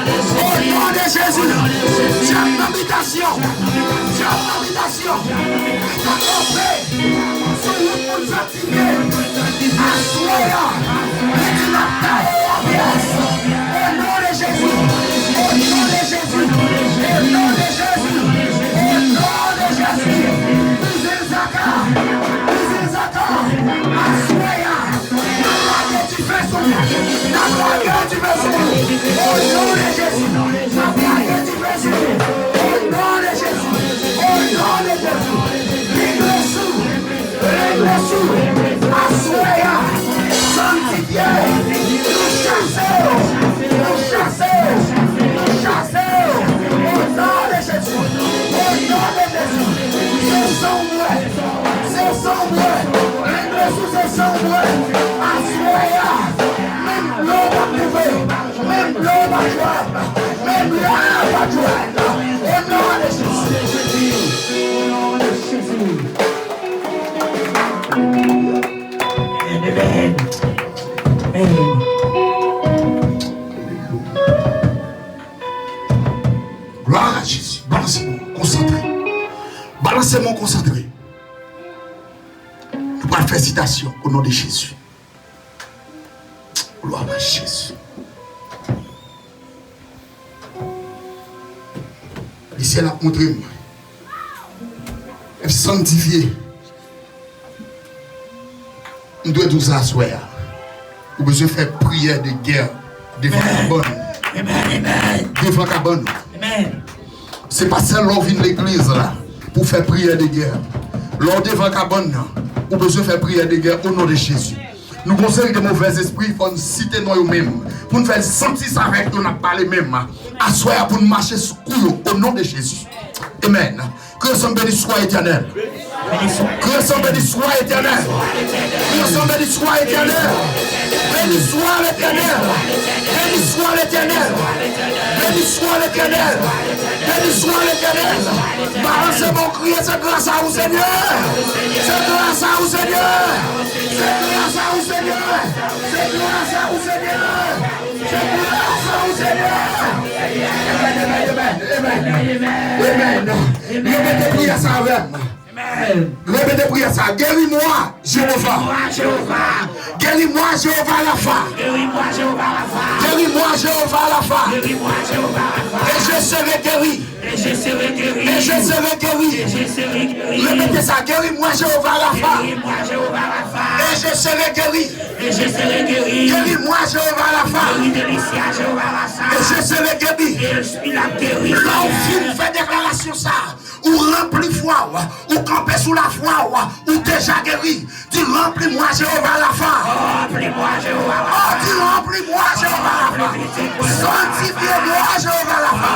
nom de Jésus. Chaque habitation. Chaque habitation. Qui t'a trompé. Sur le monde fatigué. Assoya. Et tu l'as taillé en pièces. Au nom de Jésus. Au nom de Jésus. Au nom de Jésus. Au nom de Jésus. Brisez Zaka. Brisez Zaka. Assoya. Tu fais son nom. La baguette tu fais son nom. Au nom de Jésus. La baguette tu fais son nom. Au nom de Jésus. Au nom de Jésus. Règle-sous. Règle-sous. Assoya. Sanctifié. Nous chassons. Nous chassons. Nous chassons. Au nom de Jésus. Au nom de Jésus. C'est son vrai. C'est son vrai. Règle-sous c'est son vrai. Assoya. Même l'eau va trouver. Même l'eau va joindre. Même l'air va joindre. Au nom de Jésus. Au nom de Jésus. Amen. Amen. Gloire à Jésus. Balancez-moi, concentré. Balancez-moi, concentré. Nous allons faire citation au nom de Jésus. Gloire à Jésus. Ici, elle a montré moi. Elle sanctifiée. Nous devons nous asseoir. Nous besoin faire prière de guerre devant la bonne. Devant la bonne. C'est pas seulement venir l'église là pour faire prière de guerre. Lors devant la bonne, nous besoin faire prière de guerre au nom de Jésus. Nous conseillons de mauvais esprits pour nous citer nous-mêmes. Pour nous faire sentir ça avec nous, nous parler même. Asseoir pour nous marcher sous couille au nom de Jésus. Amen. Que son béni soit éternel. Que son béni soit éternel. Que son béni soit éternel. Béni soit l'éternel. Béni soit l'éternel. Béni soit l'éternel. Béni soit l'éternel. Balancez mon cri, c'est grâce à vous, Seigneur. C'est grâce à vous, Seigneur. C'est grâce à vous, Seigneur. C'est grâce à vous, Seigneur. C'est grâce à vous, Seigneur. Amen. Répétez prière ça avec moi. Répétez prière ça. Guéris-moi, Jéhovah. Guéris-moi, Jéhovah Rapha. Guéris-moi, Jéhovah Rapha. Et je serai guéri. Et je serai guéri. Répétez ça. Guéris-moi, Jéhovah Rapha. Et je serai guéri. Guéris-moi, Jéhovah Rapha. Et je serai guéri. L'enfant fait déclaration ça. Ou remplis foi, ou camper sous la foi, ou déjà guéri. Tu remplis-moi, Jéhovah Rapha. Remplis-moi, Jéhovah Rapha. Tu remplis-moi, Jéhovah Rapha. Sanctifie-moi, Jéhovah Rapha.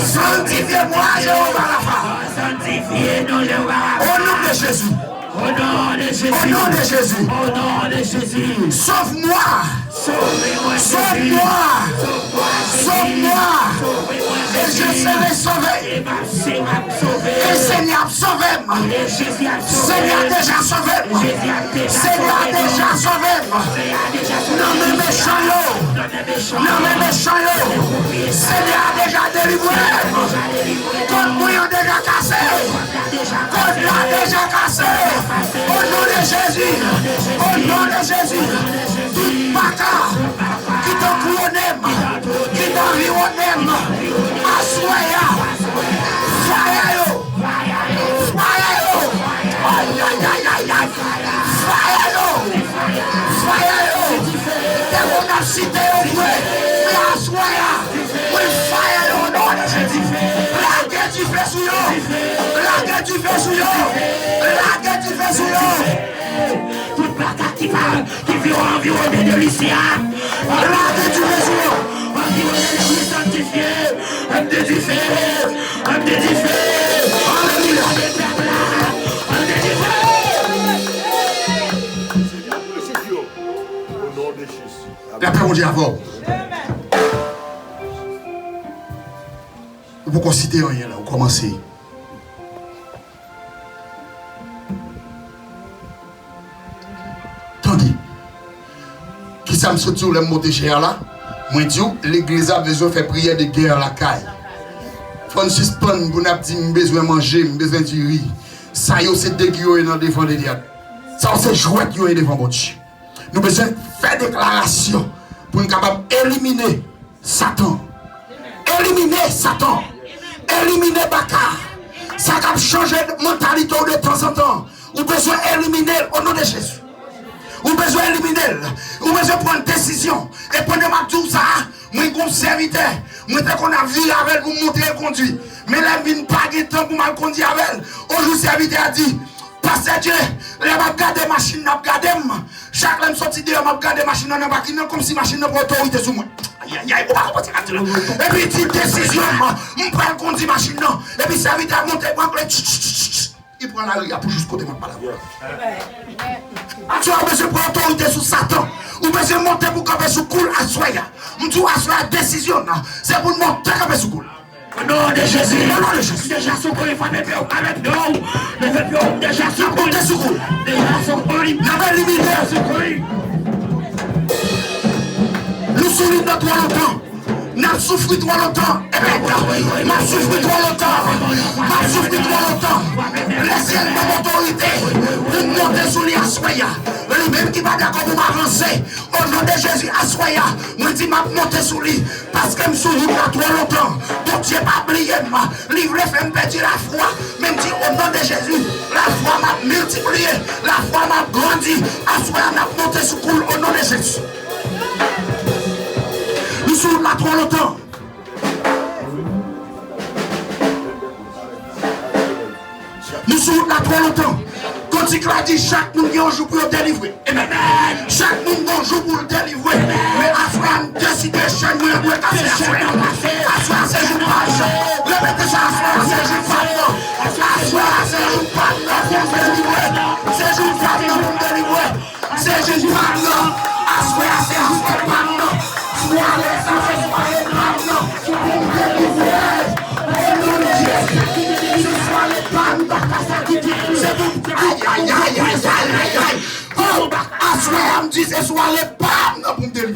Sanctifie-moi, Jéhovah Rapha. Sanctifie-nous, Jéhovah Rapha. Au nom de Jésus. Au nom de Jésus. Au nom de Jésus. Au nom de Jésus. Sauve-moi. Sauve-moi. Sauve-moi. Sauve-moi. Et je serai sauvé. Et Seigneur, sauve-moi. Seigneur, déjà sauve-moi. Seigneur, déjà sauve-moi. Non, mais méchant, non, mais méchant, Seigneur, déjà délivré. Contre moi, déjà cassé. Contre moi, déjà cassé. Au nom de Jésus. Au nom de Jésus. Tout bâtard qui t'environne, qui t'environne, assoya, fire yo, fire yo, aïe aïe aïe aïe, fire yo, t'es mon cité au vrai, assoya, oui fire yo, non, la guerre tu fais sous yo, la guerre tu fais sous yo, la guerre tu fais sous yo. Toute placard qui parle, qui vit environné de Lycia. Allah que tu veux jouer, environné de lui sanctifié, un dédifié, un dédifié. Alléluia, un dédifié. Au nom de Jésus. La paix mon Dieu avant. Vous pouvez citer rien là, vous commencez. Qui ça me saute sur le monter chez là? Moi, je dis, l'église a besoin de faire prière de guerre à la caille. Faut nous suspendre pour nous dire, besoin de manger, besoin de riz. Ça, c'est des qui sont devant les diables. Ça, c'est jouet qui sont devant mon Dieu. Nous avons besoin de faire déclaration pour nous capables d'éliminer Satan. Éliminer Satan. Éliminer Bakar. Ça va changer de mentalité de temps en temps. Nous avons besoin d'éliminer au nom de Jésus. Nous avons besoin d'éliminer. Nous avons besoin de prendre une décision. Et pendant ma tout ça, moi, comme serviteur, moi, qu'on a vu avec pour monter et conduire. Mais la vie n'a pas de temps pour mal conduire avec elle. Aujourd'hui, le serviteur a dit, Pasteur Dieu, je vais regarder la machine, je vais regarder. Chaque fois que je sorti dehors, je vais regarder la machine, comme si la machine n'a pas autorité sur moi. Aïe, aïe, aïe, on va pas là. Et puis, il dit décision, je prends conduire la machine. Et puis, le serviteur a monté, il prend la rue pour juste côté moi, pas la voix. Tu as besoin de prendre autorité sur Satan. Ou besoin de monter pour camper sous cool à soya. Je dis à soya décision, c'est pour monter camper sous cool. Au nom de Jésus, au nom de Jésus. Déjà sous cool, il faut mettre avec nous. Déjà sous cool, déjà sous cool. Déjà sous cool, il faut mettre sous cool. Nous souffrons trop longtemps. Nous avons souffert trop longtemps. Nous avons souffert trop longtemps. Nous avons souffert trop longtemps. Laissez mon autorité. Vous montez sur les Assoya. Lui-même qui va d'accord pour m'avancer. Au nom de Jésus, Assoya. Moi, je m'a monté sur lui. Parce que je suis trop longtemps. Donc, Dieu pas oublié moi. Livre fait me perdre la foi. Même si au nom de Jésus, la foi m'a multiplié. La foi m'a grandi. Assoya m'a monté sur cool au nom de Jésus. Nous sommes là trop longtemps. Nous sommes là trop longtemps. Quand il a dit chaque monde a un jour pour le délivrer. Chaque monde a un jour pour le délivrer. Mais à soi, on décide de chaque monde pour le casser. À soi, c'est jour pas. Répétez ça, à soi, c'est jour pas. À soi, c'est jour pas. C'est jour pas pour me délivrer. C'est jour pas. À soi, c'est jour pas.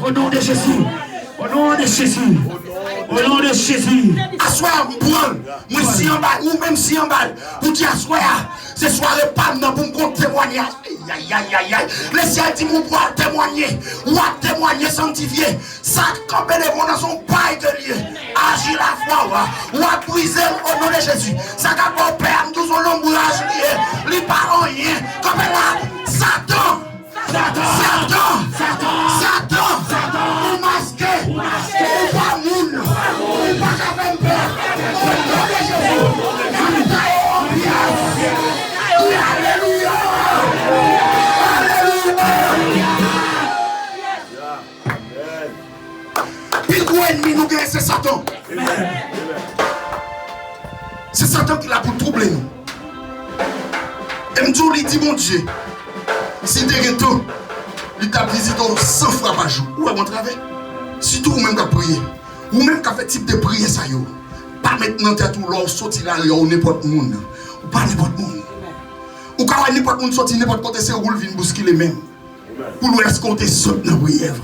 Au nom de Jésus. Au nom de Jésus. Au nom de Jésus. Assoir, moi si en bas, ou même si en bas, pour dire assoir, c'est soirée pas pour me témoigner. Aïe, aïe, aïe, aïe. Le ciel dit, mon pouvoir témoigner. Ou à témoigner, sanctifier. Ça, camper les bons dans son paille de lieu. Agir la foi, ou à briser au nom de Jésus. Ça, quand on perd, nous son l'ombrage lié. Les parents, rien. Comme là, Satan. Satan. Ou masqué. Ou pas moun. Ou pas qu'avec peur. Au nom de Jésus. Alléluia. Puis le ennemi nous gagne, c'est Satan. C'est Satan qui l'a pour troubler nous. Et m'dou lui dit mon Dieu, si t'es retour, il t'a visité 100 fois par jour. Où est mon travail? Si tout ou même qu'à prier, ou même qu'à faire type de prière ça yo. Pas maintenant tête ou l'or sorti là ou n'importe monde. Ou pas n'importe monde. Ou quand n'importe monde sorti n'importe côté c'est roule vinn bousculer même. Pour nous escompter saute dans la prière.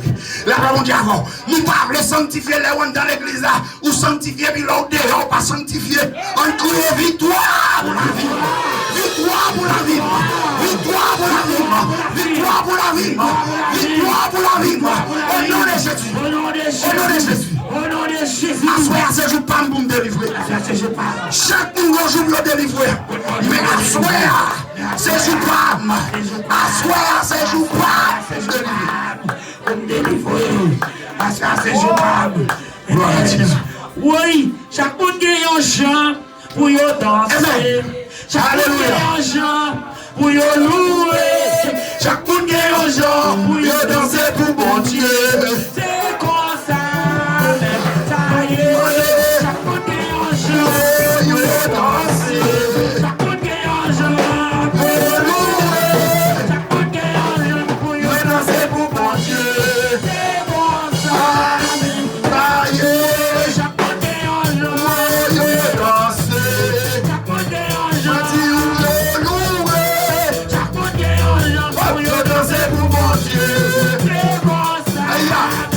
La parole dit avant, nous pas voulons sanctifier les gens dans l'église là, ou sanctifier puis l'autre dehors, pas sanctifier. On crie victoire pour la vie. Victoire pour la vie. Victoire pour la vie. Victoire pour la vie. Victoire pour la vie. Au nom de Jésus. Au nom de Jésus. Au nom de Jésus. Assoir, c'est jour pas pour me délivrer. Chaque jour, je veux délivrer. Mais assoir, c'est jour pas. Assoir, c'est jour pas. Comme délivrer. Assoir, c'est jour pas. Oui, chaque monde gagne un chant pour y danser. Chaque monde gagne un chant pour y louer. Chaque monde gagne un chant pour y danser pour bon Dieu. C'est comme ça. Ça y est. Chaque monde gagne un chant pour y danser. Chaque monde gagne un chant pour y louer. Chaque monde gagne un chant pour y danser pour bon Dieu. C'est comme ça. Ça y est. Chaque monde gagne un chant pour y danser. Chaque monde gagne un chant pour y louer. Chaque monde gagne un chant pour y danser pour bon Dieu. C'est comme ça.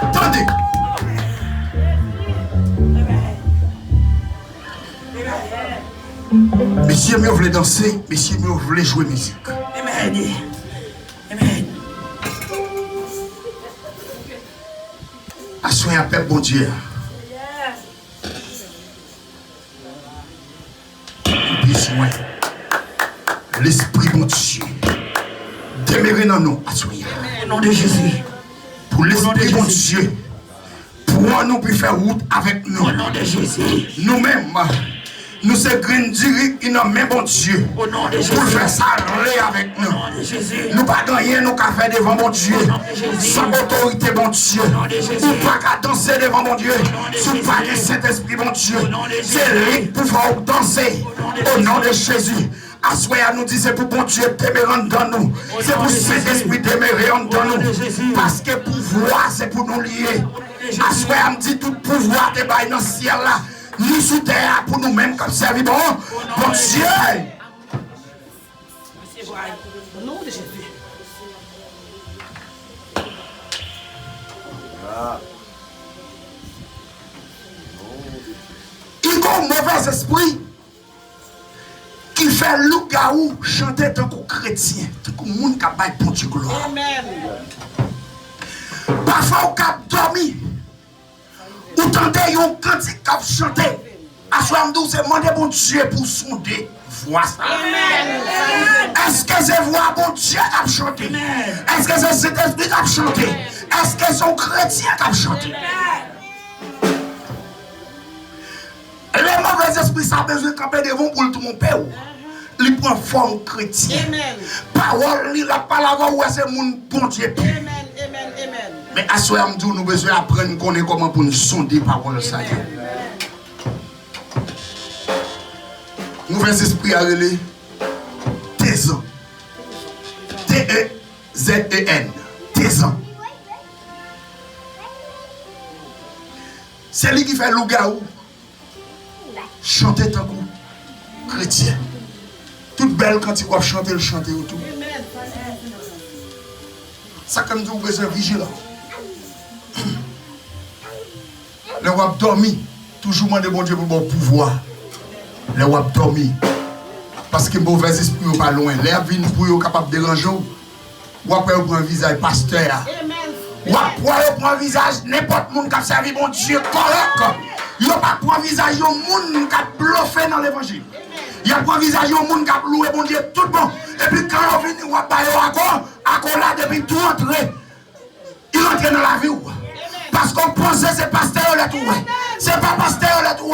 Attendez. Messieurs, vous voulez danser, messieurs, vous voulez jouer musique. Amen. Amen. Assoyez un peuple, bon Dieu. Besoin. L'esprit, bon Dieu. Demeurer dans nous, assoyez. Au nom de Jésus. Pour l'esprit, bon Dieu. Pour nous, puis faire route avec nous. Au nom de Jésus. Nous-mêmes. Nous sommes grandir qui n'a même bon Dieu. Au nom de Jésus. Pour faire ça avec nous. Au nom de Jésus. Nous pas gagner nous qu'à faire devant mon Dieu. Sans autorité bon Dieu. Nous pas qu'à danser devant mon Dieu. Nous pas que Saint-Esprit bon Dieu. C'est lui pour faire danser. Au nom de Jésus. Assoya nous dit c'est pour bon Dieu demeurer dans nous. C'est pour Saint-Esprit demeurer dans nous. Parce que pouvoir c'est pour nous lier. Assoya me dit tout pouvoir de bail dans le ciel là. Nous sous terre pour nous-mêmes comme servir bon Dieu. Au nom de Jésus. Il y a un mauvais esprit qui fait loup-garou chanter tant que chrétien, tant que monde qui a bail pour Dieu gloire. Amen. Parfois, on a dormi. Ou tentez un cantique qui a chanté. À soi, c'est demander bon Dieu pour sonder voix. Est-ce que c'est voix bon Dieu qui a chanté? Est-ce que c'est cet esprit qui a chanté? Est-ce que c'est un chrétien qui a chanté? Les mauvais esprits, ça a besoin de camper devant pour tout mon père. Il prend forme chrétienne. Parole, il a pas la voix où c'est mon bon Dieu. Amen. Amen. Amen. Mais à ce moment-là, nous avons besoin d'apprendre connaître comment pour nous sonder parole ça. Mauvais esprit à relais. Tézan. T-E-Z-E-N. Tézan. C'est lui qui fait loup-garou. Chanter tant que chrétien. Toute belle quand il va chanter, le chanter autour. Ça comme nous besoin vigilant. Le wap dormi, toujours demander bon Dieu pour bon pouvoir. Le wap dormi. Parce que mauvais esprit n'est pas loin. Les vignes pour eux capable de déranger. Wap prend un visage pasteur. Wap prend un visage n'importe monde qui a servi bon Dieu correct. Il n'y a pas de visage de monde qui a bluffé dans l'évangile. Il y a pas visage de monde qui a loué bon Dieu tout bon. Et puis quand on vient, on va parler encore là depuis tout entrer. Il entre dans la vie. Parce qu'on pense que c'est pasteur le tout. C'est pas pasteur le tout.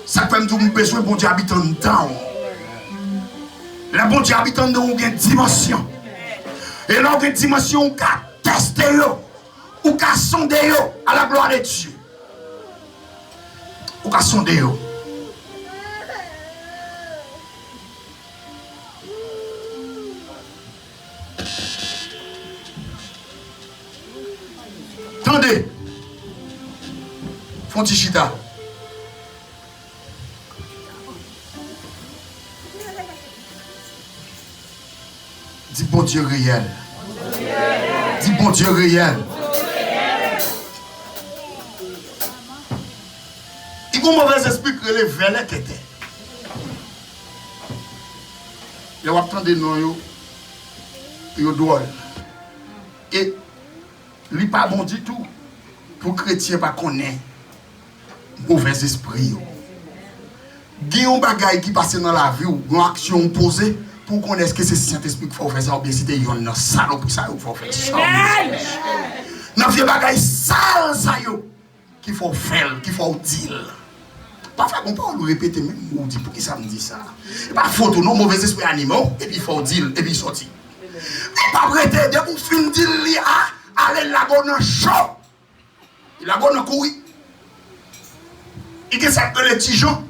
Ça fait que nous besoin de bon Dieu habitant dedans. Le bon Dieu habitant dans une dimension. Et là, une dimension où on tester ou qu'à sonder à la gloire de Dieu. Ou qu'à sonder. Attendez. Fontichita. Dis bon Dieu réel. Dis bon Dieu réel. Il y a un mauvais esprit que les velets qui étaient. Il y a autant de noms, il y a drôle. Et il n'est pas bon du tout pour les chrétiens pas connaître mauvais esprit. Il y a un bagage qui passe dans la vie ou une action posée pour connaître que c'est Saint-Esprit qu'il faut faire ça ou bien si c'est une salope ça qu'il faut faire ça. Dans vieux bagage sale ça qu'il faut faire, qu'il faut dire. Parfois, on peut le répéter même, on dit pour qui ça me dit ça. Pas photo, non, mauvais esprit animaux, et puis il faut dire, et puis sortir. Et pas prêter, dès qu'on finit de dire, allez la bonne chaud. Il a bonne couille. Et que ça peut les petits gens.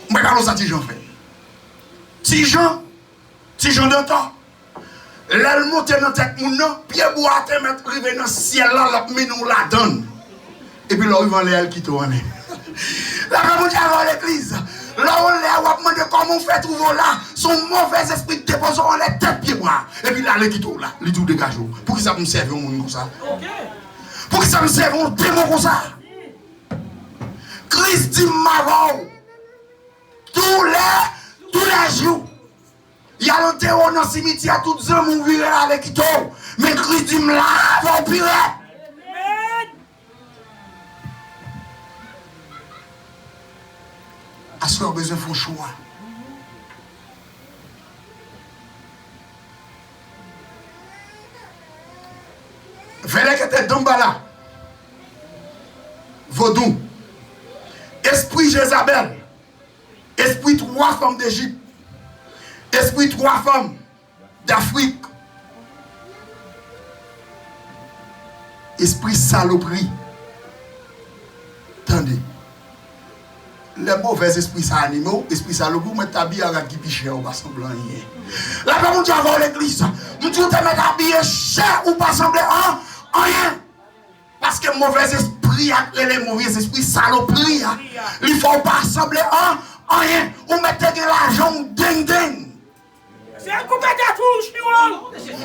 Je ne sais pas ce que Tijan fait. Tijan de temps. L'elle monte dans la tête, Pierre Boite met privé dans le ciel, là, mais nous la donne. Et puis là, il va l'air qui tourne. Là, quand on dit avant l'église, là, on l'a demandé comment on fait trouver là, son mauvais esprit dépose en les têtes pieds bras. Et puis là, il quitte là, il tout dégage. Pour que ça me serve un monde comme ça? Pour que ça me serve un démon comme ça? Christ dit marron. Tous les jours. Il y a l'enterrement dans le cimetière, toutes les hommes virent avec toi. Mais Christ dit me lave au pire. À ce qu'on a besoin de choix. Venez qui était Dambala. Vaudou. Esprit Jézabel. Esprit 3 femmes d'Égypte. Esprit 3 femmes d'Afrique. Esprit saloperie. Attendez. Les mauvais esprits sont animaux, esprit saloperie, mais t'habilles avec qui piche ou pas semblant rien. Là, quand on dit avant l'église, on dit te mettre habillé cher ou pas sembler rien. Parce que mauvais esprit, les mauvais esprits saloperie, il ne faut pas sembler rien. On mette l'argent ding ding. C'est un coup de touche,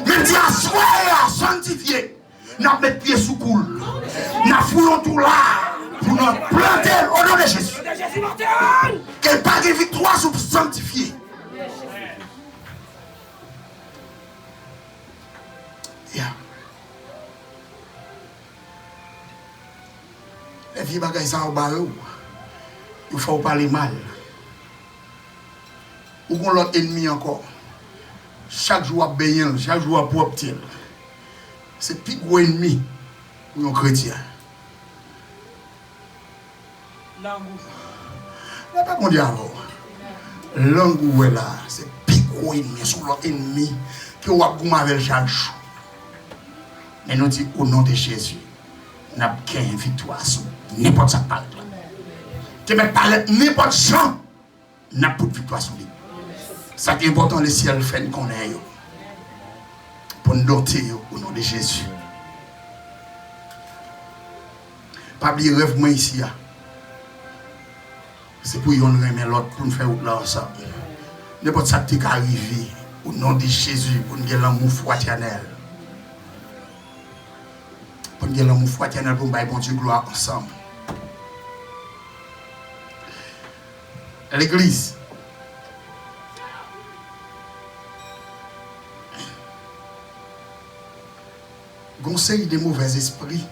mais dis à soi à sanctifier. Nous mettons pied sous coule. Nous fouillons tout là pour nous planter au nom de Jésus. Qu'elle pas de victoire sous sanctifier. Les vieux bagages sont au barreau. Il faut parler mal. Ou qu'on l'autre ennemi encore. Chaque jour à baigner, chaque jour à propre. C'est le plus gros ennemi pour un chrétien. Il n'y a pas qu'on dit avant. L'angou est là. C'est le plus gros ennemi. C'est l'autre ennemi qui va gommer avec chaque jour. Mais nous disons au nom de Jésus, nous n'avons qu'une victoire sur n'importe quoi parle. Tu ne parles n'importe chant, nous n'avons pas de victoire sur lui. Ça qui est important, le ciel fait qu'on ait. Pour nous doter au nom de Jésus. Pas oublier le rêve moi ici. C'est pour nous remettre l'autre, pour nous faire là ensemble. N'importe ça qui est arrivé au nom de Jésus, pour nous avoir l'amour fraternel. Pour nous avoir l'amour fraternel, pour nous avoir bon Dieu gloire ensemble. L'église. une série de mauvais esprits.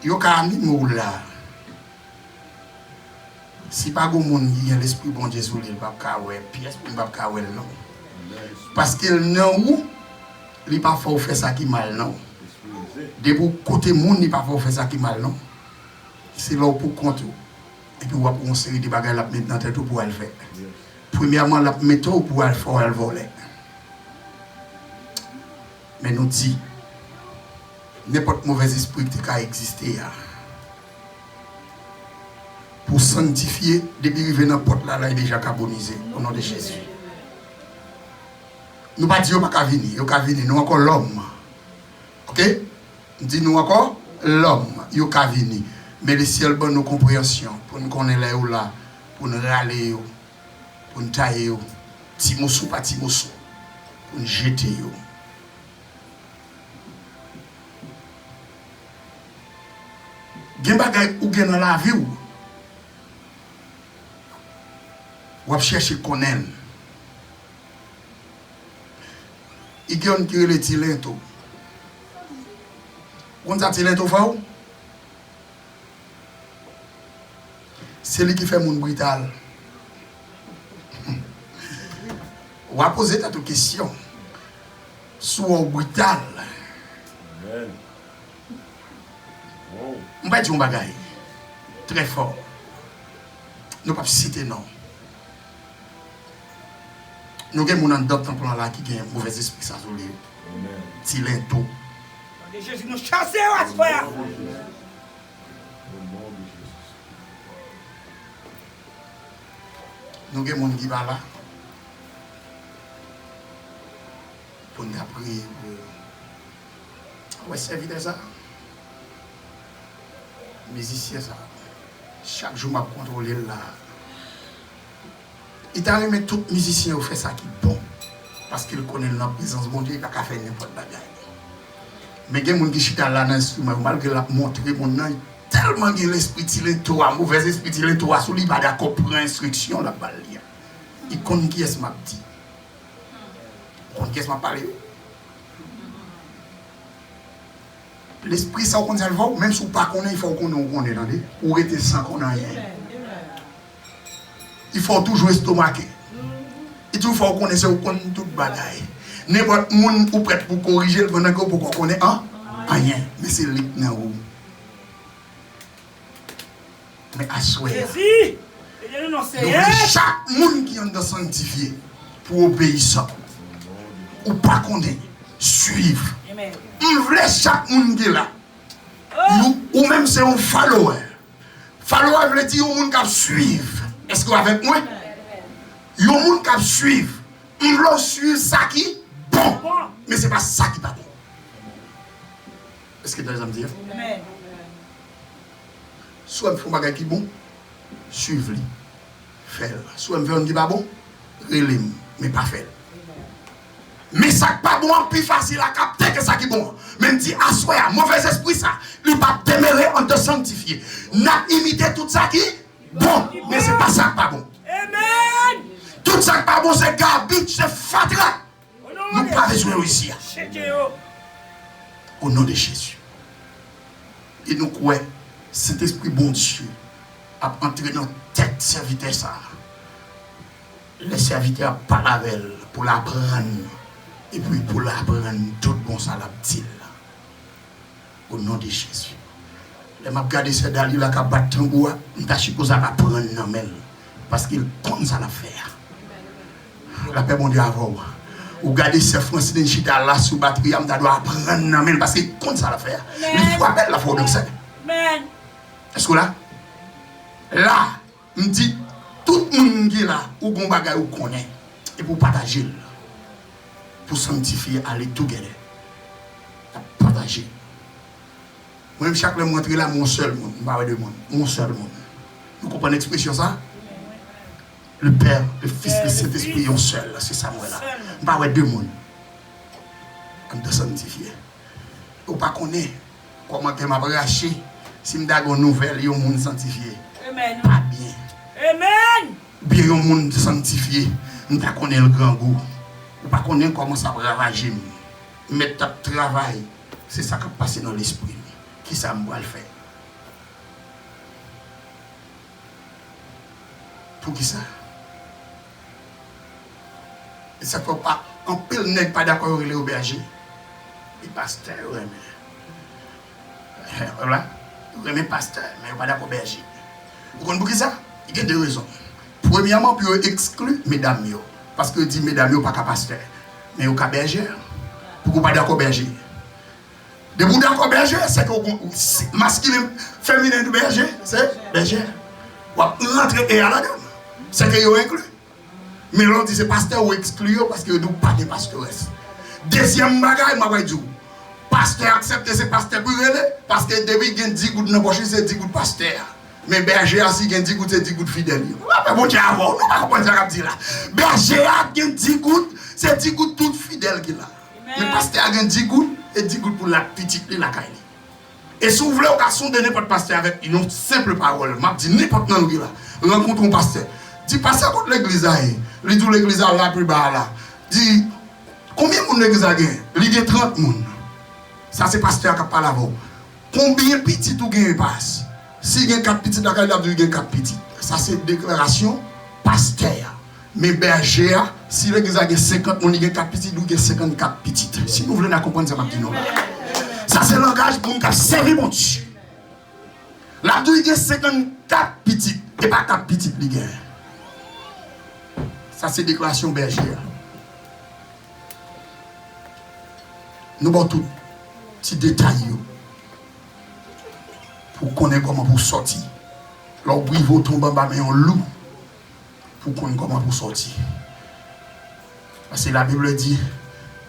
Yo ka animou là. Si pas gon monde qui a l'esprit bon Dieu sur lui, il pas ka wè pièce, il pas ka wè non. Parce qu'il nan ou, il pas faut faire ça qui mal non. De pour côté monde, il pas faut faire ça qui mal non. C'est là pour compte. Et puis on va pour une série de bagages là mettre dans tête pour le faire. Premièrement, la mettre pour le faire voler. Mais nous dit n'importe mauvais esprit qui a existé pour sanctifier, depuis arriver dans la porte là, il est déjà carbonisé au nom de Jésus. Nous ne pas dire pas venir, il pas venir, nous encore l'homme. OK? Nous disons nous encore l'homme, il pas venir. Mais le ciel bonne nos compréhensions pour nous connaître là ou là, pour nous râler, pour nous tailler, petit morceau par petit morceau, pour nous jeter. Gen bagay ou gen dans la vie ou va chercher connaître. Il y a un qui est le tilento. On a tilento faux? C'est lui qui fait mon brutal. On va poser ta question. Soit brutal. On va dire un bagay très fort. Nous ne pouvons pas citer non. Nous avons un autre plan là qui a un mauvais esprit ça sur lui. Tilento. Jésus nous chasse à frère. Nous avons des gens qui va là pour nous prier. Ouais, c'est évident ça. Musicien ça. Chaque jour, je contrôle là. Il t'a remis tout musicien fait ça qui est bon. Parce qu'il connaît la présence de mon Dieu, il n'a pas fait n'importe quoi. Mais il y a des gens qui sont là dans l'instrument, malgré la montré mon nom, tellement que l'esprit tilento, un mauvais esprit tilento, sous lui, il va d'accord pour l'instruction là bas. Il connaît qui est-ce m'a dit. Il connaît qui est-ce m'a parlé. L'esprit ça qu'on le même si on pas connaît, il faut qu'on connaît dans pour être sans qu'on a rien. Il faut toujours estomaquer. Il faut qu'on connaisse qu'on toute bagaille. N'importe monde ou prêt pour corriger le pendant que pour qu'on connaît rien, mais c'est lui dans où. Mais à souhait. Chaque monde qui est sanctifié pour obéir ça ou pas connaître, suivre. Il voulait chaque monde qui est là. Ou même c'est un follower. Follower veut dire un monde qui suivre. Est-ce que vous avec moi? Il y a un monde qui suivre. Il veut suivre ça qui bon. Mais ce n'est pas ça qui est pas bon. Est-ce que tu as dire? Soit il faut un bagage qui est bon, suivre-le. Faire. Soit il veut un qui n'est pas bon, relève, mais pas faire. Mais ça n'est pas bon, plus facile à capter que ça qui est bon. Même si assoya, mauvais esprit ça, il ne va pas demeurer en te sanctifier. N'a imité tout ça qui est bon, mais ce n'est pas ça qui n'est pas bon. Amen. Tout ça qui n'est pas bon, c'est garbage, c'est fatra. Nous ne pouvons pas jouer ici. Au nom de Jésus. Et nous croyons, cet esprit bon Dieu a entré dans la tête serviteur ça. Les serviteurs parlent avec elle pour l'apprendre. Et puis pour l'apprendre, tout bon ça la dit. Au nom de Jésus. Les m'a regardé ces dalils là qui battent tambour, on t'a supposé apprendre non mais parce qu'il compte ça la faire. La paix mon Dieu avant. Ou garder ces Francine chita là sous batterie, on doit apprendre non mais parce qu'il compte ça la faire. Il faut appeler la foi de ça. Amen. Est-ce que là, on dit tout le monde qui est là, ou bon bagay ou connaît et pour partager. Pour sanctifier, aller together. Partager. Moi-même, chaque fois que je montre là, mon seul monde, pas deux mondes, mon seul monde. Vous comprenez l'expression ça? Le Père, le Fils, le Saint-Esprit, un seul, c'est ça, moi là. Pas deux mondes. On doit sanctifier. Vous ne connaissez pas comment je m'ai raché si je suis une nouvelle, il y a un monde sanctifié. Amen. Pas bien. Amen. Bien, il y a un monde sanctifié, je connais le grand goût. Ou pas connaître comment ça ravager. Mais tu travail, c'est ça qui passe dans l'esprit. Qui ça me va le faire? Pour qui ça? Et ça ne peut pas, en pile n'est pas d'accord avec les bergers. Les pasteurs, oui, mais. Voilà. Oui, mais pasteur, mais pas d'accord berger. Vous comprenez pour qui ça? Il y a deux raisons. Premièrement, pour exclure mesdames. Parce que dit mesdames, pas qu'à pasteur. Mais au cas berger. Pourquoi pas d'accord berger? De vous d'accord berger, c'est que masculin, féminin de berger, c'est berger. Ou rentrer et à la donne. C'est que vous inclus. Mais l'on dit c'est pasteur ou exclu parce que nous pas de pasteurs. Deuxième bagage, je vais dire, pasteur accepte ces pasteurs pour aller parce que depuis qu'il y a 10 gouttes dans la poche, c'est 10 gouttes pasteur. Mais berger aussi, il y a 10 gouttes, c'est 10 gouttes fidèles. Bon Dieu, avant, nous ne pouvons pas comprendre ce que je dis là. Berger a 10 gouttes, c'est 10 gouttes toutes fidèles qu'il a. Mais pasteur a 10 gouttes et 10 gouttes pour la petite et la caille. Et si vous voulez occasion de n'importe pasteur avec une simple parole, je dis n'importe qui là, rencontre un pasteur. Dis pasteur contre l'église, il dit l'église là plus bas là. Dis combien de monde l'église a gagné? Il y a 30 personnes. Ça c'est pasteur qui parle avant. Combien de petits ou gagne passe? Si il y a 4 petits, il y a 4 petits. Ça c'est déclaration pasteur. Mais berger, si l'église a 50, on y a 4 petits, il y a 54 petits. Si vous voulez comprendre ça, je vais ça c'est le langage pour nous servir mon Dieu. Là, il y a 54 petits, et pas 4 petits. Ça c'est déclaration berger. Nous avons tout petit détail pour connaître comment vous sortir. Là, vous tombe en bas, mais on loue pour connaître comment vous sortir. Parce que la Bible dit,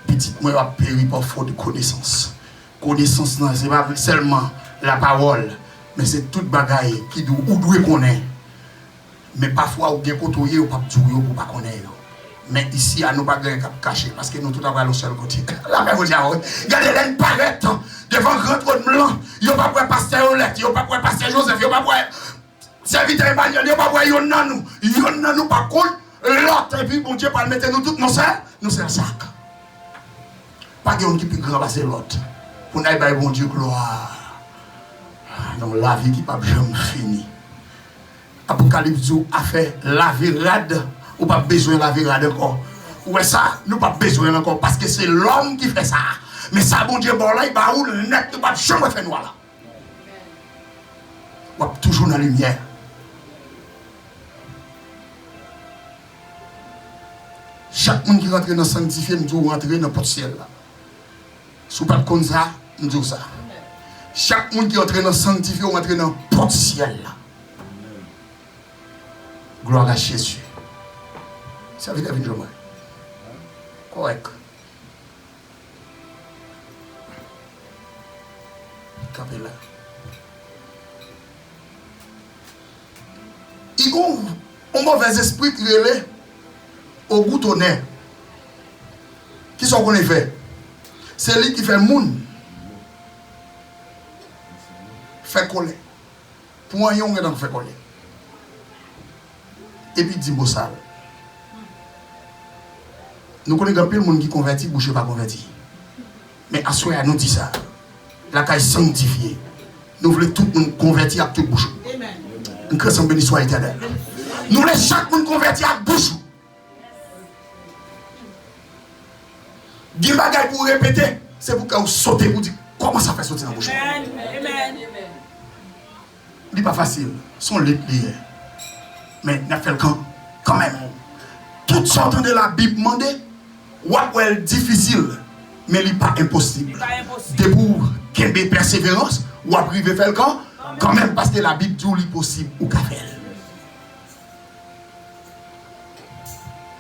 petit moi va périr par faute de connaissance. Connaissance, ce n'est pas seulement la parole, mais c'est toute bagaille qui doit connaître. Mais parfois, on peut côtoyer ou pas pour pas connaître. Mais ici, à nous pas cacher parce que nous tout avons le seul côté. La même chose, regardez l'un paraît devant le grand trône blanc. Il n'y a pas pour pasteur Olette, il n'y a pas pour pasteur Joseph, il n'y a pas pour serviteur Emmanuel, il n'y a pas pour Yonanou. Yonanou par contre, l'autre, et puis bon Dieu, pas mettre nous tous, nous c'est un sac. Pas quelqu'un qui peut remplacer l'autre. Pour nous, bon Dieu, gloire. Donc la vie qui n'a pas jamais fini. Apocalypse a fait la vie rade. Ou pas besoin de la vie rade encore. Ouais ça, nous pas besoin encore. Parce que c'est l'homme qui fait ça. Mais ça, bon Dieu, bon là, il va où le net, il va jamais faire noir là. On va toujours dans la lumière. Chaque monde qui rentre dans le sanctifié, nous devons rentrer dans le ciel là. Si vous ne pas comme ça, nous disons ça. Chaque monde qui rentre dans le sanctifié, nous rentre dans le ciel là. Gloire à Jésus. Ça veut dire que correct. Capé là. Il y a un mauvais esprit qui est au goût tonnerre. Qui sont qu'on fait? C'est lui qui fait moun. Fait coller. Pour un yon, on fait coller. Et puis dit bossal. Nous connaissons peu de monde qui convertit, bouche pas converti. Mais à soi, nous dit ça. La caille sanctifiée. Nous voulons tout le monde convertir à toute bouche. Une création béni soit éternelle. Nous voulons chaque monde convertir à bouche. Des bagages pour répéter, c'est pour que vous sautez pour dire comment ça fait sauter dans la bouche. Ce n'est pas facile. Son lit lié. Mais il a fait le camp quand même. Tout sortant de la Bible demandé. What difficile, mais il n'est pas impossible. De pour qu'il y ait persévérance, ou après il faire le camp, quand même parce que la Bible dit qu'il est possible ou qu'à faire.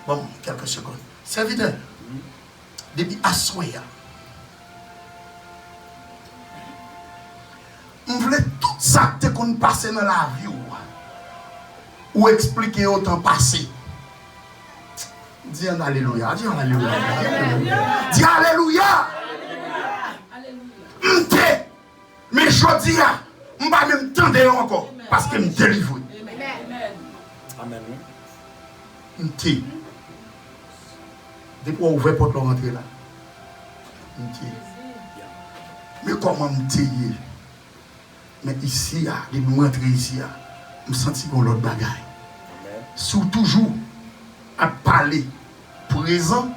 Bon, quelques secondes. Serviteur, depuis Assoya, on voulait tout ça qu'on passe dans la vie ou expliquer autant passé. Dis alléluia, dis alléluia. Dis alléluia. Mais je dis, je ne vais pas même tendre encore parce que je me délivre. Amen. Depuis qu'on ouvre la porte, on rentre là. Mais comment me dire? Mais ici, de nous rentrer ici, je me sens qu'on l'autre bagaille. Sous toujours à parler présent,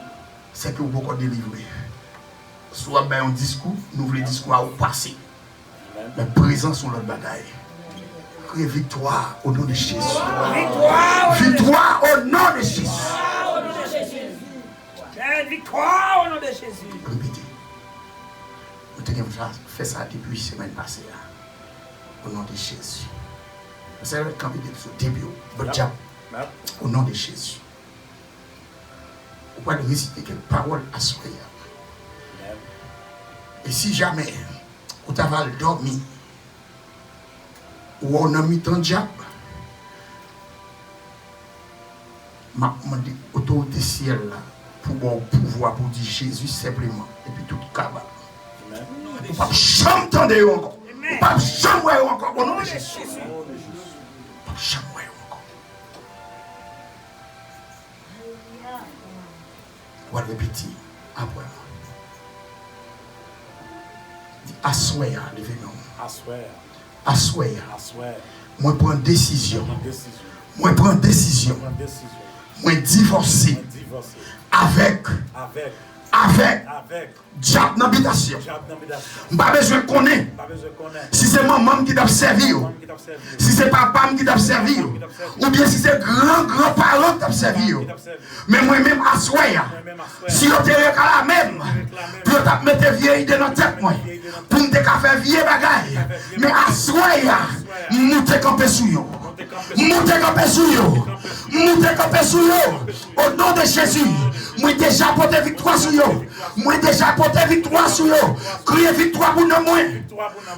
c'est que vous pouvez délivrer. Soit ben un discours, nous voulons discours à passer. Mais présent sont l'autre bagaille. Criez victoire au nom de Jésus. Victoire au nom de Jésus. Victoire au nom de Jésus. Répétez. Vous avez fait ça depuis la semaine passée. Au nom de Jésus. Vous savez quand vous êtes au début, au nom de Jésus. Vous pouvez réciter quelques paroles à soi. Et si jamais vous avez dormi, ou on a mis ton diable, m'a demandé autorité ciel là pour pouvoir pour dire Jésus simplement et puis tout cabane. Vous pas chanter encore. Vous pas chanter encore au nom de Jésus. Pas chanter encore. On va répéter après. Assoyer, levez-nous. Assoyer. Moi prends décision. Moi prends décision. Moi divorcer. Avec diable d'habitation. Pas besoin de connaître. Si c'est maman qui t'a servi, si c'est papa qui t'a servi, ou bien si c'est grand-parent qui t'a servi. Mais moi-même, assoyer. Si on te réclame même, pour te mettre vieille de notre tête, moi, pour me faire vieille bagaille. Mais assoyer, nous te camper sur eux. Montez campé sur eux. Montez campé sur eux. Au nom de Jésus. Moi déjà porté victoire sur eux. Moi déjà porté victoire sur eux. Criez victoire pour nous moins.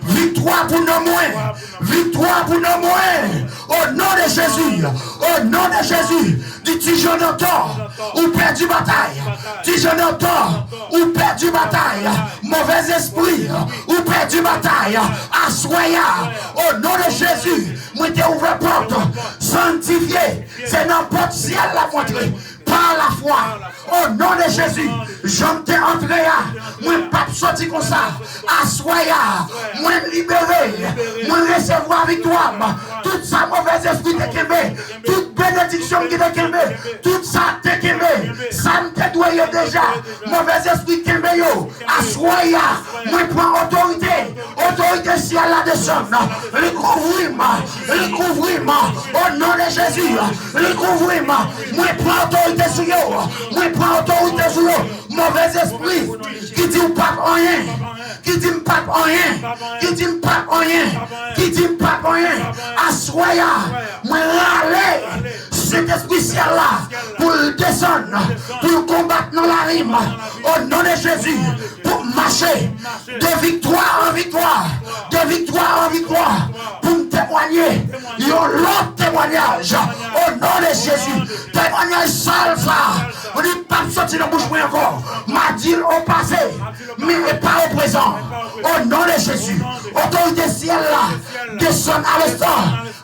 Victoire pour nous moins. Victoire pour nous moins. Au nom de Jésus. Au nom de Jésus. Dis-tu j'en entends. Ou perdu bataille. Dis j'en entends. Ou perdu bataille. Mauvais esprit. Ou perdu bataille. Assoya. Au nom de Jésus. Moi t'ai ouvert porte. Sanctifié. C'est n'importe ciel la montré. Par la foi, au nom de Jésus, j'en t'ai entré, moi pas sorti comme ça, assoya, moi libéré, moi recevoir victoire, toute sa mauvaise esprit te quémé, toute bénédiction qui te quémé, toute ça te quémé, ça me te doyé déjà, mauvais esprit quémé yo, assoya, moi prends autorité ciel la descend, recouvrement, au nom de Jésus, recouvrement, moi prends autorité sur eux, moi prends autorité sur eux, mauvais esprit qui dit pas rien, qui dit pas rien, qui dit pas rien, qui dit pas rien, assoya, moi râler cet esprit ciel là pour descendre, pour combattre dans la rime, au nom de Jésus, pour marcher de victoire en victoire, de victoire en victoire, pour me témoigner, il y a l'autre témoignage, au nom de Jésus, témoignage sale ça, on dit pas sortir dans la bouche encore, m'a dit au passé, mais pas au présent, au nom de Jésus, autorité ciel là, descend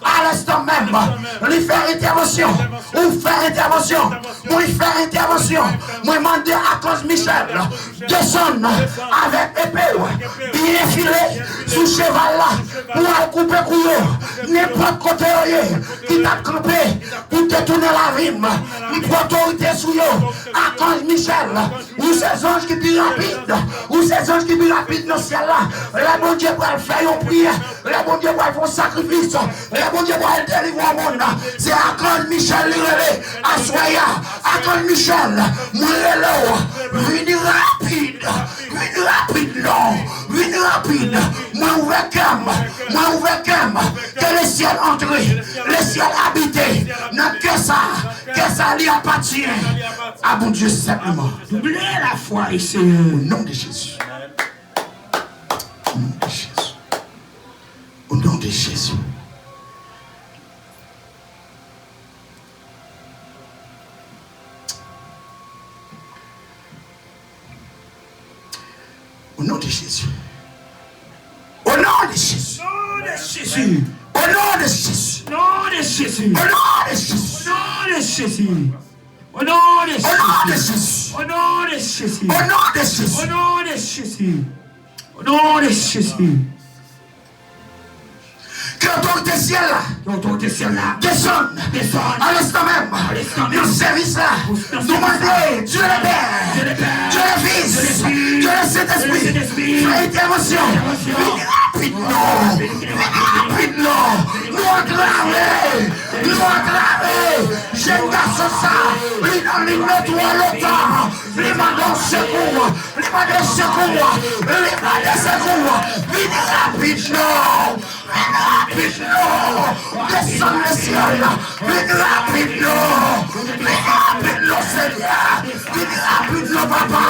à l'instant même, lui faire intervention, ou faire intervention, ou faire intervention, moi demander à cause Michel, descendre avec épée, bien filé, sous cheval là, pour couper couillon, n'importe côté qui t'a campé, pour te tourner la rime, pour autorité sous eux, à cause Michel, ou ces anges qui plus rapides, ou ces anges qui plus rapides dans le ciel là, le bon Dieu va faire une prière, le bon Dieu va faire un sacrifice, le bon Dieu va délivrer au monde, c'est à cause Michel l'irélé, à Soya, à cause Michel, moi l'irélé, vini rapide, non, vini rapide, moi ouvert cam, que le ciel entre, le ciel habité, n'a que ça lui appartient, à bon Dieu simplement, oubliez la foi ici, au nom de Jésus, au nom de Jésus, au nom de Jésus. Au nom de Jésus. Au nom de Jésus. Au nom de Jésus. Au nom de Jésus. Au nom de Jésus. Au nom de Jésus. Au nom de Jésus. Au nom de Jésus. Au nom de Jésus. Au nom de Jésus. Au nom de Jésus. Que l'autorité ciel là descende à l'instant même dans ce service là. Demandez Dieu le Père, Dieu le Fils, Dieu le Saint-Esprit. Fais intervention. Venez rapidement. Nous acclamer. J'aime garçon ça. Il n'a toi longtemps. Il m'a donné secours. Venez rapidement. Descends le ciel. Venez rapidement, Seigneur. Venez rapidement, papa.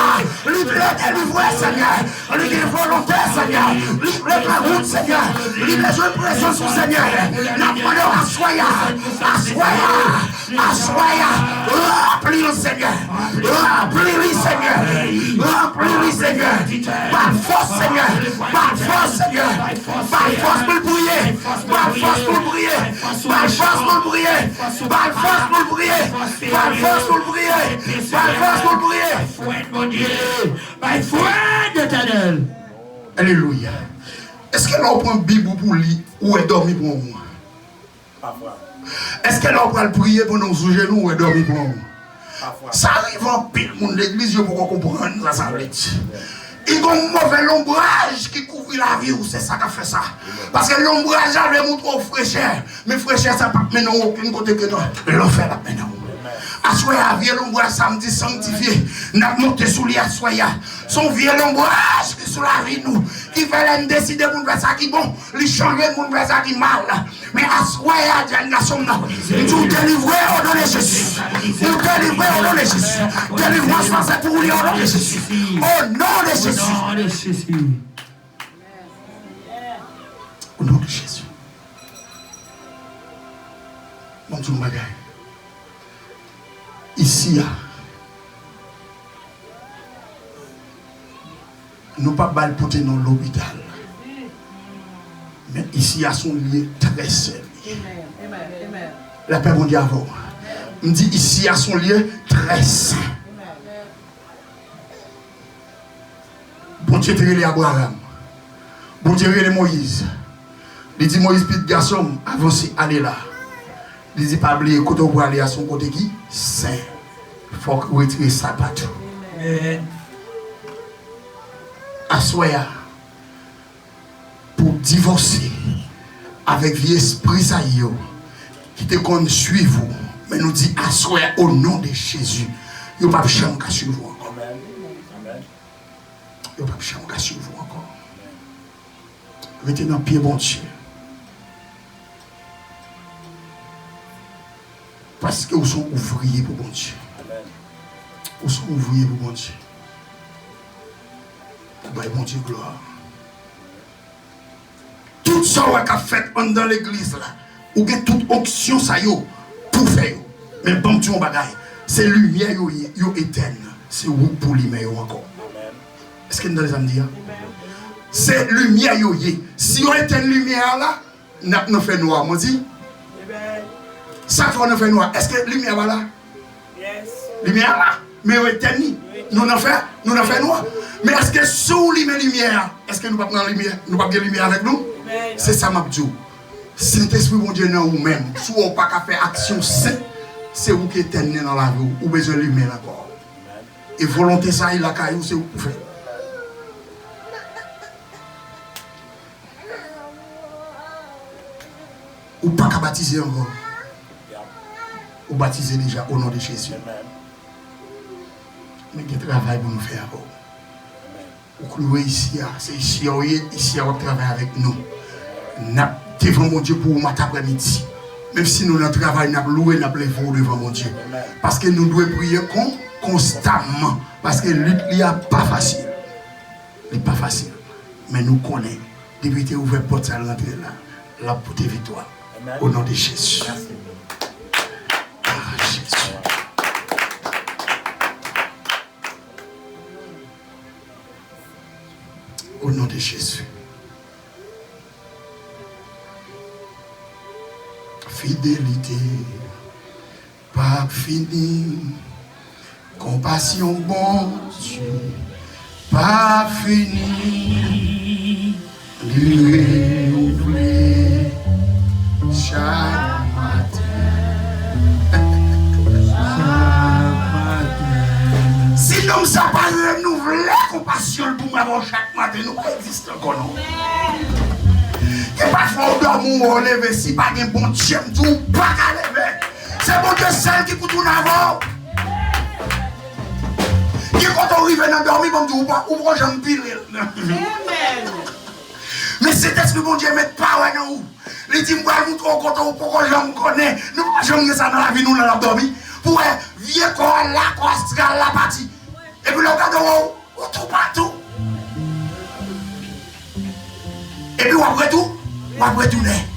Livre-moi, Seigneur. Livre volontaire, Seigneur. Livre la route, Seigneur. Livre les présence, Seigneur. N'appelons Assoya. Remplis-le, Seigneur. Remplis-le, Seigneur. Par force, Seigneur. Par force pour le briller. Par force pour le briller. By foi d'éternel. Alléluia. Est-ce que l'on prend Bible pour lire ou est dormi pour moi? Est-ce que l'on prend le prier pour nous sous genoux ou est dormi pour moi? Ça arrive en pile monde de l'église pour comprendre ça veut dire. Il y a un mauvais ombrage qui couvre la vie, c'est ça qui fait ça. Parce que l'ombrage avait montré au fraîcheur. Mais fraîcheur, ça n'a pas maintenant aucun côté que non. L'enfer là maintenant. Assoya, vieux l'ombrage samedi sanctifié. N'a monté sous lui Assoya. Son vieux l'ombrage qui sous la vie nous. Qui fait décider pour faire ça qui bon. Lui changer pour faire ça qui mal. Mais Assoya, Dieu n'a son nom. Nous délivrer au nom de Jésus. Nous délivrer au nom de Jésus. Délivrance c'est pour lui au nom de Jésus. Au nom de Jésus. Au nom de Jésus. Bon Dieu, bagaille. Ici, nous ne pouvons pas porter dans l'hôpital. Mais ici, à son lieu très sérieux. La paix mondiale avant. On dit ici, à son lieu très saint. Bon Dieu, tu es Abraham. Bon Dieu, tu es Moïse. Il dit Moïse, petit garçon, avancez, allez là. Il dit pas oublier côté pour aller à son côté qui saint. Il faut retirer sa patte. Assoya pour divorcer avec vieux esprit ça qui te qu'on suivre vous. Mais nous dit assoya au nom de Jésus. Il n'y a pas de chambre à suivre vous encore. Il n'y a pas de chambre à suivre vous encore. Mettez dans le pied bon Dieu. Parce que vous sont ouvriers pour bon Dieu. Vous sont ouvriers pour bon Dieu. Bon Dieu, gloire. Tout ça qu'on a fait dans l'église là, ou bien toute onction ça yo pour faire. Mais bon Dieu, c'est lumière yo éteinte. C'est vous pour lui mais encore. Est-ce que nous allons dire? C'est lumière yo yé. Si on éteint lumière là, nous fait noir. Moi dis. Ça qu'on fait noir. Est-ce que lumière là? Yes. Lumière là. Mais on éteint. Nous n'en fait noir. Mais est-ce que sous les lumière, est-ce que nous ne pouvons pas lumière, nous pas de lumière avec nous? C'est ça m'a dit. Saint-Esprit mon Dieu non vous-même, si on pas qu'à faire action sainte, c'est vous qui êtes dans la vie, ou besoin de lumière encore. Et volonté ça il la caillou c'est vous pour faire. Ou pas qu'à baptiser encore. Ou baptiser déjà au nom de Jésus. Mais il y a un travail pour nous faire encore. Vous clouez ici, c'est ici, on travaille avec nous. Nous devant mon Dieu pour matin après-midi. Même si nous notre travail, nous loué, nous levons devant mon Dieu. Parce que nous devons prier constamment. Parce que lutte n'est pas facile. Il n'est pas facile. Mais nous connaissons. Depuis que tu ouvres la porte à l'entrée là, la porte est victoire. Au nom de Jésus. Ah, Jésus. Au nom de Jésus. Fidélité, pas fini. Compassion, bon Dieu, pas fini, renouvelé chaque matin. Si nous ne sommes pas renouvelés, compassion pour moi chaque matin, nous pas exister encore non. Et parfois on doit mourir lever si pas un bon Dieu, tout pas qu'à lever. C'est bon Dieu seul qui peut tout avoir. Qui quand on arrive dans dormir, bon Dieu, ouvre jambe pile. Mais c'est esprit bon Dieu met pas dans nous. Il dit moi nous trop content pour que j'en connais. Nous pas jamais ça dans la vie nous dans la dormir. Pour vieux corps là, corps astral la partie. Et puis le regarde tout partout. Et puis après tout n'est.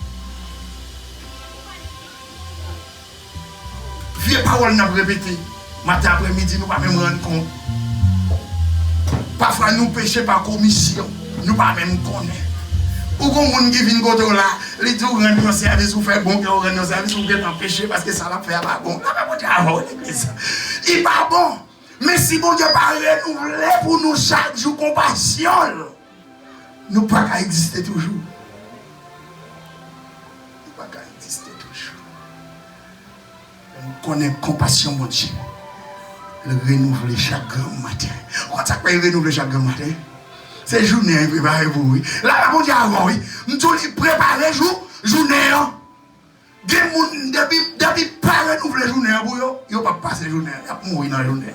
Vieux parole n'a pas répété. Matin après-midi, nous ne pouvons pas même rendre compte. Parfois, nous péchons par commission. Nous ne pouvons pas même connaître. Ou quand on qui vient côté là, les deux rendent un service ou fait bon, qui rendent un service ou qui est empêché parce que ça l'a fait pas bon. Il n'est pas bon. Mais si bon Dieu pas renouvelé pour nous chaque jour compassion, nous ne pouvons pas exister toujours. Nous ne pouvons pas exister toujours. Nous connaissons compassion, mon Dieu. Le renouveler chaque grand matin. On ça peut renouveler chaque grand matin. C'est journée, préparez-vous. Oui. Là, mon Dieu, avant, oui. Nous devons préparer journée. Depuis pas renouveler journée, il ne va pas passer journée. Il va mourir dans la journée.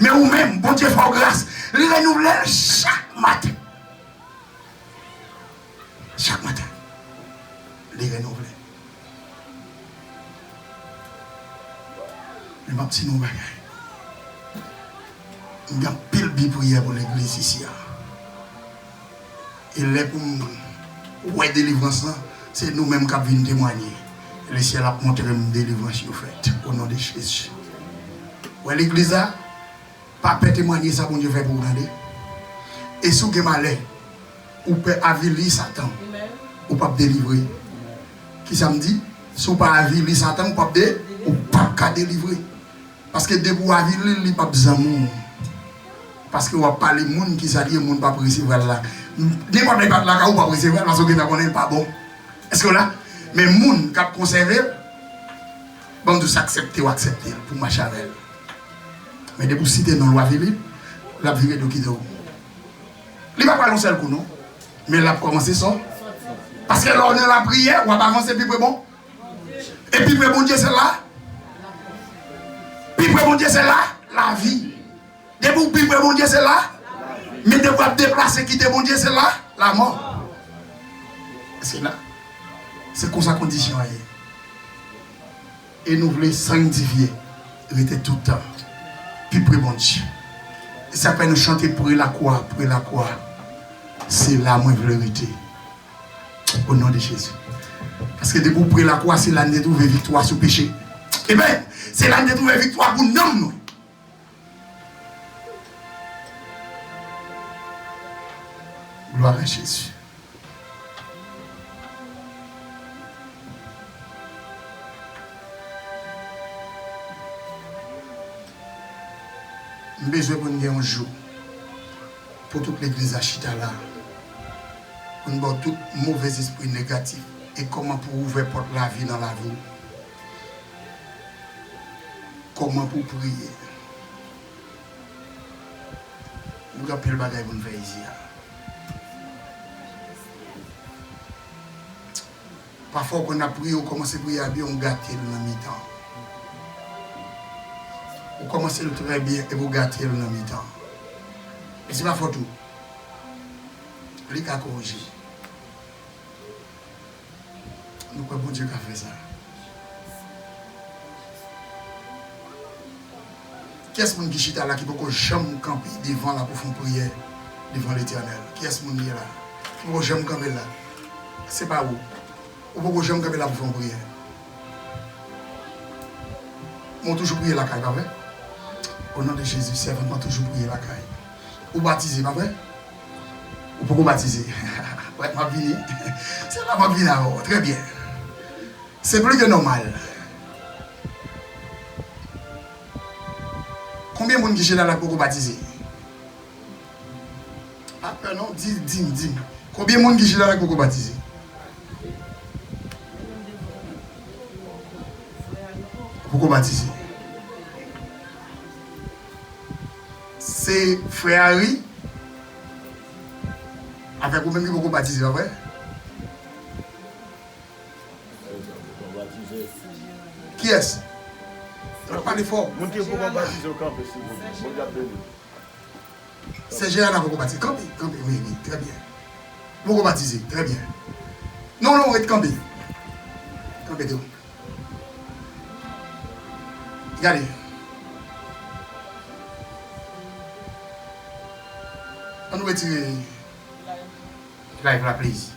Mais vous-même, bon Dieu, par grâce, le renouveler chaque matin. Chaque matin. Les renouveler. Mais ma petite nous bagaille. Il y a pile de prière pour l'église ici. Et là, pour nous, délivrance, c'est nous-mêmes qui venons témoigner. Le ciel a montré une délivrance faite au nom de Jésus. Ouais, l'église a pas témoigner ça pour Dieu fait pour vous. Et si vous avez malheur, vous pouvez aviler Satan, ou pas délivrer. Qui ça me dit? Si vous ne pouvez pas aviler Satan, vous ne pouvez pas délivrer. Parce que dès que vous aviler, il n'y a pas besoin de monde. Parce que vous avez parlé de gens qui s'est dit, ne pas recevoir là. N'importe pas là, vous ne pas recevoir parce que vous n'est pas bon. Est-ce que là? Mais les gens qui ont conservé, bon, vous acceptez ou acceptez pour marcher avec elle. Mais dès que vous citez dans la loi Philippe, la vie de qui de vous. Il ne va pas parler seul coup, non? Mais il a commencé ça. Parce que lors de la prière, on va avancer plus bon. Et puis, bon Dieu, c'est là. Puis, bon Dieu, c'est là, la vie. Depuis que puis bon Dieu, c'est là. Mais de vous déplacer, quitter bon Dieu, c'est là, la mort. C'est là. C'est comme sa condition. Et nous voulons sanctifier. Rester tout le temps. Puis bon Dieu. Et ça peut nous chanter pour la croix, pour la croix. C'est là moi vérité. Au nom de Jésus. Parce que de vous pour la croix, c'est là de trouver victoire sur le péché. Eh bien, c'est là de trouver victoire pour nous. Gloire à Jésus. Nous avons besoin de nous un jour pour toute l'église à Chita là. Pour nous tout mauvais esprit négatif et comment pour ouvrir porte la vie dans la vie. Comment pour prier. Nous avons le bagage pour nous faire ici. Parfois, quand on a prié, on commence à prier bien, on gâte dans le mi-temps. On commence très bien et vous gâtez dans le mi-temps. Et c'est pas faux tout. Les cas corrigés. Nous croyons bon Dieu qui a fait ça. Qu'est-ce que qui chita là qui peut jamais camper devant la pour faire prière devant l'Éternel? Qui est-ce qui est là? Qui peut jamais camper là? C'est pas où. Ou peut jamais camper là pour faire prière? On toujours prier la caille, pas vrai? Au nom de Jésus, c'est vraiment toujours prier la caille. Ou baptiser, pas vrai? Ou pourquoi baptiser? Ouais, ma vie. C'est là ma vie là. Très bien. C'est plus que normal. Combien Combien de monde qui là pour baptiser? Ah non, dis. Combien de monde qui là pour baptiser? Pour baptiser. C'est frère Harry avec vous-même qui vous baptiser, vrai? Qui est-ce? Parlez fort. C'est Gérard qui vous baptiser. Campé, oui, très bien. Vous baptiser, très bien. Non, on va être campé. Campé de vous. Regardez. On nous retire. Live la please.